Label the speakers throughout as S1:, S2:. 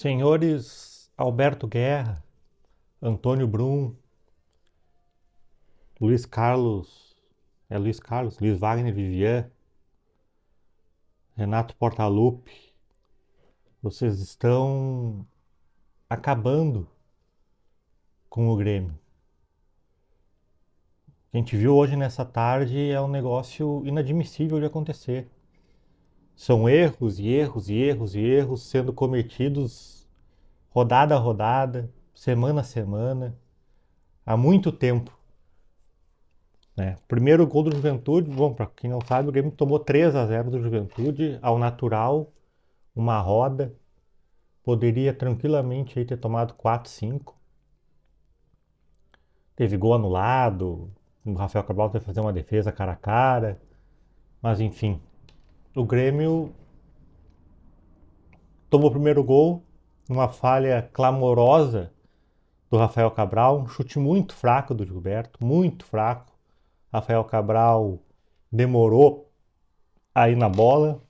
S1: Senhores Alberto Guerra, Antônio Brum, Luiz Carlos, Luiz Wagner Vivian, Renato Portaluppi, vocês estão acabando com o Grêmio. O que a gente viu hoje nessa tarde é um negócio inadmissível de acontecer. São erros e erros e erros e erros sendo cometidos rodada a rodada, semana a semana, há muito tempo. Primeiro gol do Juventude, bom, para quem não sabe, o Grêmio tomou 3-0 do Juventude ao natural, uma roda, poderia tranquilamente aí ter tomado 4-5. Teve gol anulado, o Rafael Cabral teve que fazer uma defesa cara a cara, mas enfim, o Grêmio tomou o primeiro gol, uma falha clamorosa do Rafael Cabral, um chute muito fraco do Gilberto, muito fraco. Rafael Cabral demorou a ir na bola,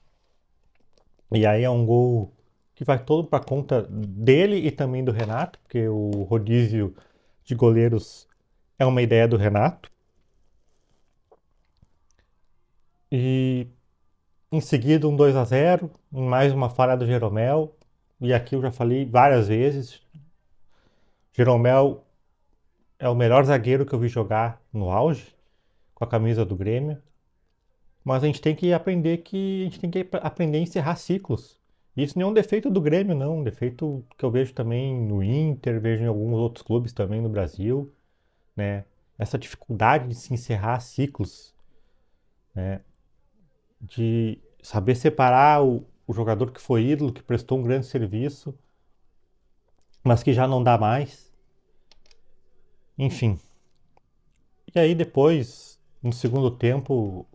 S1: e aí é um gol que vai todo para conta dele e também do Renato, porque o rodízio de goleiros é uma ideia do Renato. E em seguida um 2-0, mais uma falha do Jeromel, e aqui eu já falei várias vezes, Jeromel é o melhor zagueiro que eu vi jogar no auge, com a camisa do Grêmio, mas a gente tem que aprender a encerrar ciclos. Isso não é um defeito do Grêmio, não, um defeito que eu vejo também no Inter, vejo em alguns outros clubes também no Brasil, né? Essa dificuldade de se encerrar ciclos, né? De saber separar o jogador que foi ídolo, que prestou um grande serviço, mas que já não dá mais. Enfim. E aí depois, no segundo tempo,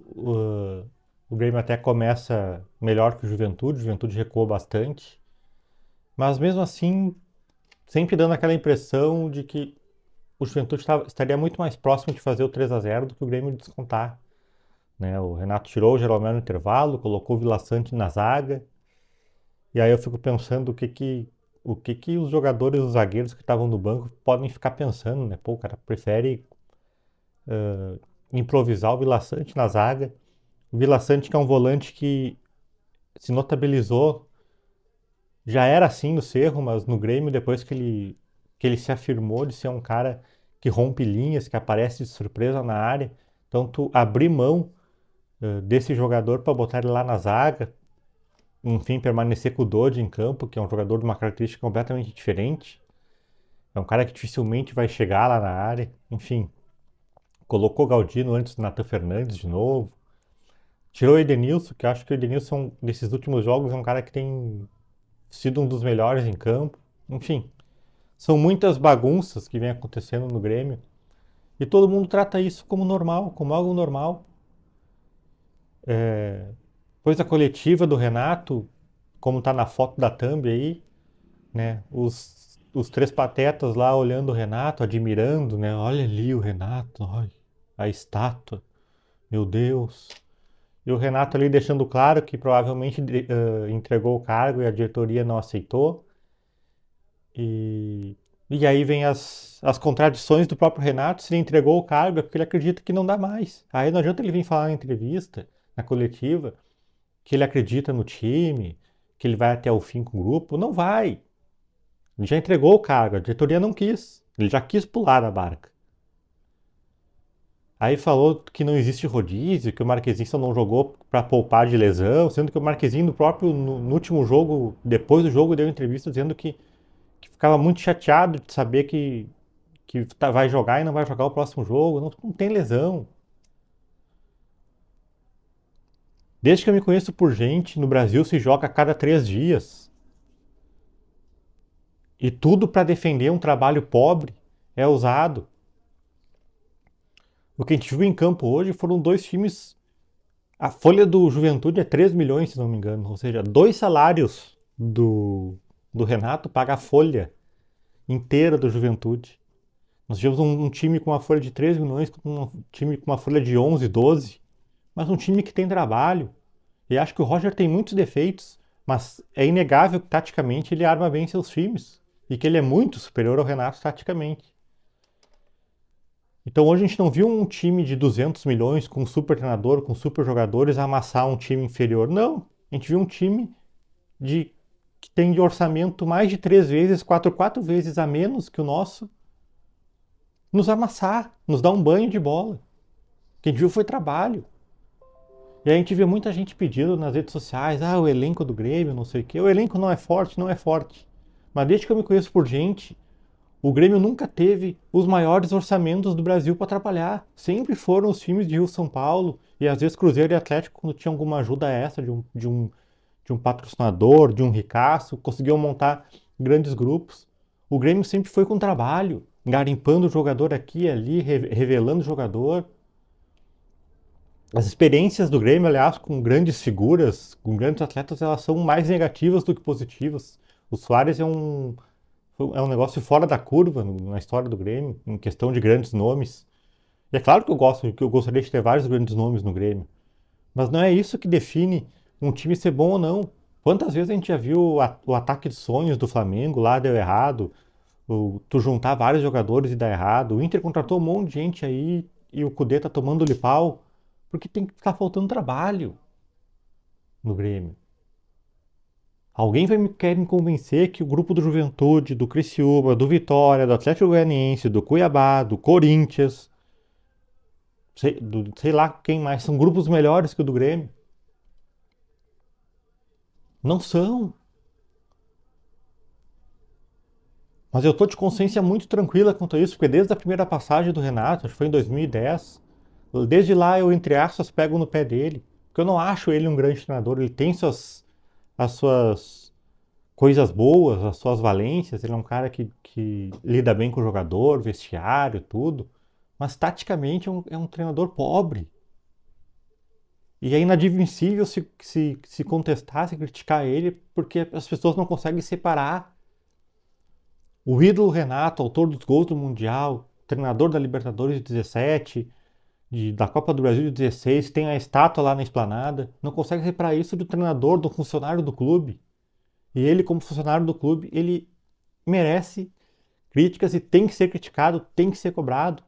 S1: o Grêmio até começa melhor que o Juventude recuou bastante, mas mesmo assim, sempre dando aquela impressão de que o Juventude estaria muito mais próximo de fazer o 3-0 do que o Grêmio de descontar. Né? O Renato tirou o Jeromel no intervalo, colocou o Vila Sante na zaga, e aí eu fico pensando o que os jogadores, os zagueiros que estavam no banco podem ficar pensando, né? Pô, o cara prefere improvisar o Vila Sante na zaga. O Vila Sante, que é um volante que se notabilizou, já era assim no Cerro, mas no Grêmio, depois que ele se afirmou de ser um cara que rompe linhas, que aparece de surpresa na área, então tu abrir mão desse jogador para botar ele lá na zaga, enfim, permanecer com o Dodge em campo, que é um jogador de uma característica completamente diferente, é um cara que dificilmente vai chegar lá na área, enfim, colocou Galdino antes do Nathan Fernandes de novo, tirou o Edenilson, que eu acho que o Edenilson, desses últimos jogos, é um cara que tem sido um dos melhores em campo. Enfim, são muitas bagunças que vem acontecendo no Grêmio e todo mundo trata isso como normal, como algo normal. Coisa coletiva do Renato, como tá na foto da thumb aí, né? Os três patetas lá olhando o Renato, admirando, né? Olha ali o Renato, olha, a estátua, meu Deus. E o Renato ali deixando claro que provavelmente entregou o cargo e a diretoria não aceitou. E aí vem as contradições do próprio Renato. Se ele entregou o cargo é porque ele acredita que não dá mais. Aí não adianta ele vir falar na entrevista, na coletiva, que ele acredita no time, que ele vai até o fim com o grupo. Não vai. Ele já entregou o cargo, a diretoria não quis. Ele já quis pular da barca. Aí falou que não existe rodízio, que o Marquezinho só não jogou para poupar de lesão, sendo que o Marquezinho no último jogo, depois do jogo, deu entrevista dizendo que ficava muito chateado de saber que vai jogar e não vai jogar o próximo jogo. Não tem lesão. Desde que eu me conheço por gente, no Brasil se joga a cada 3 dias. E tudo para defender um trabalho pobre é usado. O que a gente viu em campo hoje foram 2 times. A folha do Juventude é 3 milhões, se não me engano. Ou seja, 2 salários do Renato paga a folha inteira do Juventude. Nós tivemos um time com uma folha de 3 milhões, um time com uma folha de 11, 12, mas um time que tem trabalho. E acho que o Roger tem muitos defeitos, Mas é inegável que taticamente ele arma bem seus times e que ele é muito superior ao Renato taticamente. Então hoje a gente não viu um time de 200 milhões com um super treinador, com super jogadores amassar um time inferior. Não, a gente viu um time que tem de orçamento mais de 3 vezes, quatro vezes a menos que o nosso, nos amassar, nos dar um banho de bola. O que a gente viu foi trabalho. E aí a gente vê muita gente pedindo nas redes sociais, o elenco do Grêmio, não sei o quê. O elenco não é forte, não é forte. Mas desde que eu me conheço por gente, o Grêmio nunca teve os maiores orçamentos do Brasil para trabalhar. Sempre foram os times de Rio São Paulo e às vezes Cruzeiro e Atlético quando tinha alguma ajuda extra de um patrocinador, de um ricaço, conseguiam montar grandes grupos. O Grêmio sempre foi com trabalho, garimpando o jogador aqui e ali, revelando o jogador. As experiências do Grêmio, aliás, com grandes figuras, com grandes atletas, elas são mais negativas do que positivas. O Soares é um negócio fora da curva na história do Grêmio, em questão de grandes nomes. E é claro que eu gostaria de ter vários grandes nomes no Grêmio, mas não é isso que define um time ser bom ou não. Quantas vezes a gente já viu o ataque de sonhos do Flamengo lá deu errado, tu juntar vários jogadores e dar errado. O Inter contratou um monte de gente aí e o Cudê tá tomando-lhe pau porque tem que estar faltando trabalho no Grêmio. Alguém quer me convencer que o grupo do Juventude, do Criciúma, do Vitória, do Atlético Goianiense, do Cuiabá, do Corinthians, sei lá quem mais, são grupos melhores que o do Grêmio. Não são. Mas eu tô de consciência muito tranquila quanto a isso, porque desde a primeira passagem do Renato, acho que foi em 2010, desde lá eu, entre aspas, pego no pé dele. Porque eu não acho ele um grande treinador. Ele tem as suas coisas boas, as suas valências. Ele é um cara que lida bem com o jogador, vestiário, tudo. Mas taticamente é um treinador pobre. E é inadmissível se contestar, se criticar ele, porque as pessoas não conseguem separar o ídolo Renato, autor dos gols do Mundial, treinador da Libertadores de 17, da Copa do Brasil de 16, tem a estátua lá na Esplanada, não consegue separar isso do treinador, do funcionário do clube. E ele, como funcionário do clube, ele merece críticas e tem que ser criticado, tem que ser cobrado.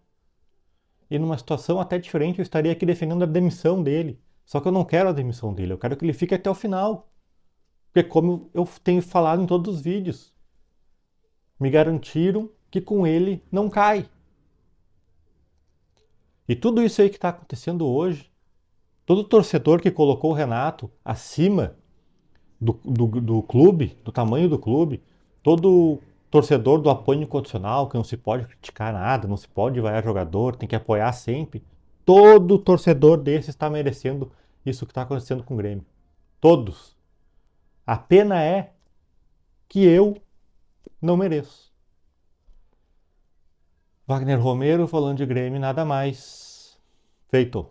S1: E numa situação até diferente, eu estaria aqui defendendo a demissão dele. Só que eu não quero a demissão dele, eu quero que ele fique até o final. Porque como eu tenho falado em todos os vídeos, me garantiram que com ele não cai. E tudo isso aí que está acontecendo hoje, todo torcedor que colocou o Renato acima do clube, do tamanho do clube, todo torcedor do apoio incondicional, que não se pode criticar nada, não se pode vaiar jogador, tem que apoiar sempre, todo torcedor desse está merecendo isso que está acontecendo com o Grêmio. Todos. A pena é que eu não mereço. Wagner Romero falando de Grêmio, nada mais. Feito.